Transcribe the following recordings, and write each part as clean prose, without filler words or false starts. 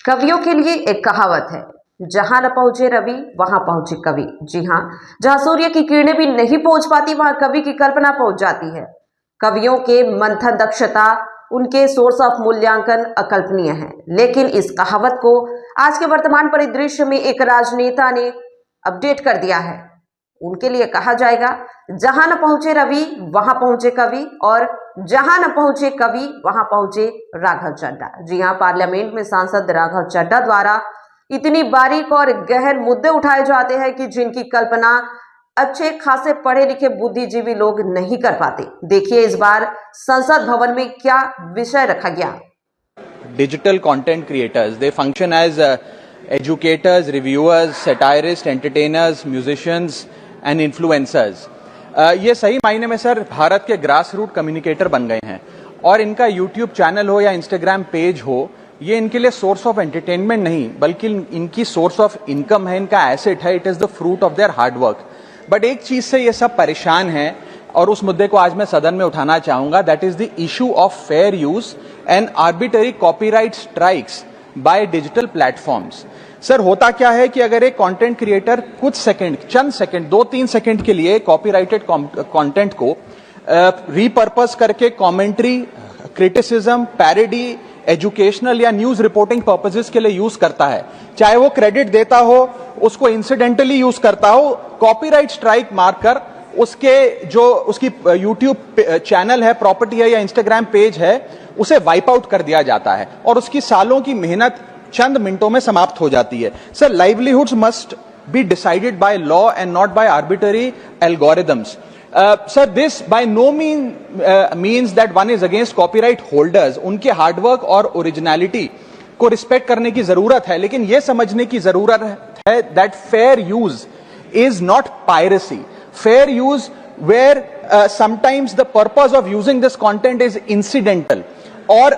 कवियों के लिए एक कहावत है, जहां न पहुंचे रवि वहां पहुंचे कवि। जी हाँ, जहां सूर्य की किरणें भी नहीं पहुंच पाती वहां कवि की कल्पना पहुंच जाती है। कवियों के मंथन दक्षता, उनके सोर्स ऑफ मूल्यांकन अकल्पनीय है। लेकिन इस कहावत को आज के वर्तमान परिदृश्य में एक राजनेता ने अपडेट कर दिया है। उनके लिए कहा जाएगा, जहां न पहुंचे रवि वहां पहुंचे कवि, और जहां न पहुंचे कवि वहां पहुंचे राघव चड्ढा। जी हां, पार्लियामेंट में सांसद राघव चड्ढा द्वारा इतनी बारीक और गहन मुद्दे उठाए जाते हैं कि जिनकी कल्पना अच्छे खासे पढ़े लिखे बुद्धिजीवी लोग नहीं कर पाते। देखिए इस बार संसद भवन में क्या विषय रखा गया। Digital content creators, they function as educators, reviewers, satirists, entertainers, musicians and influencers. ये सही मायने में सर भारत के ग्रास रूट कम्युनिकेटर बन गए हैं, और इनका यूट्यूब चैनल हो या इंस्टाग्राम पेज हो, ये इनके लिए सोर्स ऑफ एंटरटेनमेंट नहीं बल्कि इनकी सोर्स ऑफ इनकम है, इनका एसेट है। It is the fruit of their hard work. But एक चीज से ये सब परेशान है, और उस मुद्दे को आज मैं सदन में उठाना चाहूंगा, that is the issue of fair use and arbitrary copyright strikes by digital platforms. Sir होता क्या है कि अगर एक कंटेंट क्रिएटर कुछ सेकंड, चंद सेकंड, 2-3 सेकंड के लिए कॉपीराइटेड कंटेंट को रीपर्पस करके कमेंट्री, क्रिटिसिज्म, पैरोडी, एजुकेशनल या न्यूज रिपोर्टिंग पर्पसेस के लिए यूज करता है, चाहे वो क्रेडिट देता हो, उसको इंसिडेंटली यूज करता हो, कॉपीराइट स्ट्राइक मारकर उसके जो उसकी यूट्यूब चैनल है, प्रॉपर्टी है या इंस्टाग्राम पेज है, उसे वाइप आउट कर दिया जाता है और उसकी सालों की मेहनत चंद मिनटों में समाप्त हो जाती है। Sir, livelihoods must be decided by law and not by arbitrary algorithms. Sir, this by no means that one is against copyright holders. उनके हार्डवर्क और ओरिजिनलिटी को रिस्पेक्ट करने की जरूरत है, लेकिन यह समझने की जरूरत है that fair use is not piracy. Fair use where sometimes the purpose of using this content is incidental or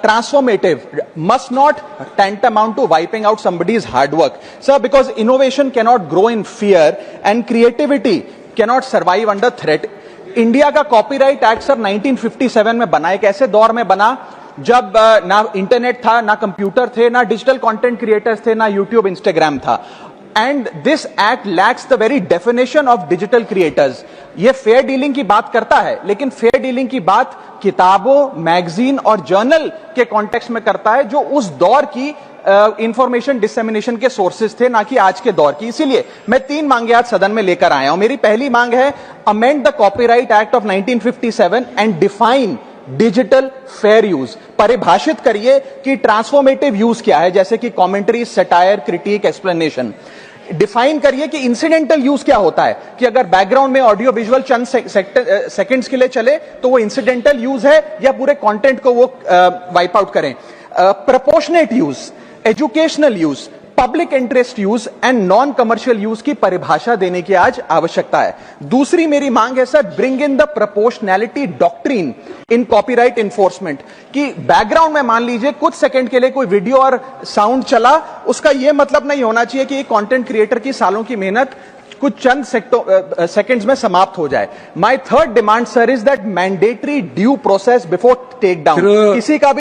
transformative must not tantamount to wiping out somebody's hard work. Sir, because innovation cannot grow in fear and creativity cannot survive under threat. India का copyright act sir 1957 में बना, एक ऐसे दौर में बना जब ना इंटरनेट था, ना कंप्यूटर थे, ना डिजिटल कंटेंट क्रिएटर्स थे, ना यूट्यूब, इंस्टाग्राम था। And this act lakhs the very definition of digital creators. ये फेयर डीलिंग की बात करता है, लेकिन फेयर डीलिंग की बात किताबों, मैगजीन और जर्नल के कॉन्टेक्स्ट में करता है, जो उस दौर की इंफॉर्मेशन डिसेमिनेशन के सोर्सेज थे, ना कि आज के दौर की। इसीलिए मैं 3 मांगे आज सदन में लेकर आया हूं। मेरी पहली मांग है, amend the copyright act of 1957 and define digital fair use. परिभाषित करिए कि ट्रांसफॉर्मेटिव यूज क्या है, जैसे कि commentary, satire, critic, explanation. Define करिए कि इंसिडेंटल यूज क्या होता है, कि अगर बैकग्राउंड में ऑडियो विजुअल चंद सेकंड्स के लिए चले तो वो इंसिडेंटल यूज है, या पूरे कंटेंट को वो वाइप आउट करें। Proportionate use, educational use, public interest use and non commercial use की परिभाषा देने की आज आवश्यकता है। दूसरी मेरी मांग है sir, bring in the proportionality doctrine in copyright enforcement. कि बैकग्राउंड में मान लीजिए कुछ सेकंड के लिए कोई वीडियो और साउंड चला, उसका यह मतलब नहीं होना चाहिए कि एक कंटेंट क्रिएटर की सालों की मेहनत कुछ चंद सेकंड्स में समाप्त हो जाए। My third demand sir is that mandatory due process before take down. किसी का भी